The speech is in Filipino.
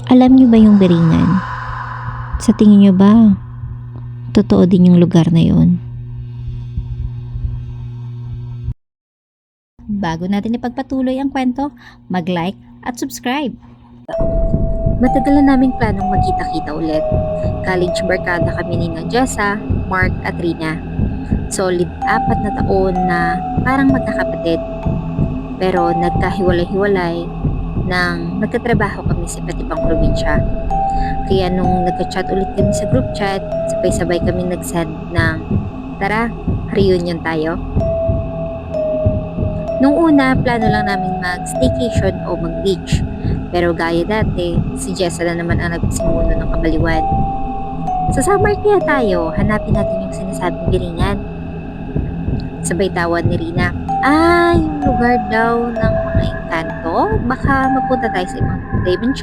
Alam niyo ba yung Beringan? Sa tingin niyo ba, totoo din yung lugar na yun? Bago natin ipagpatuloy ang kwento, mag-like at subscribe. Matagal na naming planong magkita-kita ulit. College barkada kami ni Jessa, Mark at Rina. Solid 4 na taon na parang magkakapatid. Pero nagkahiwalay-hiwalay nang nagkatrabaho kami sa iba't ibang probinsya. Kaya nung nagka-chat ulit kami sa group chat, sabay-sabay kami nag-send ng, tara, reunion tayo. Nung una, plano lang namin mag-staycation o mag-beach. Pero gaya dati, si Jessa na naman ang nagsimuno ng kabaliwan. Sa summer kaya tayo, hanapin natin yung sinasabing Biringan. Sabay tawad ni Rina, yung lugar daw ng mga engkanto, baka mapunta tayo sa ibang dimension.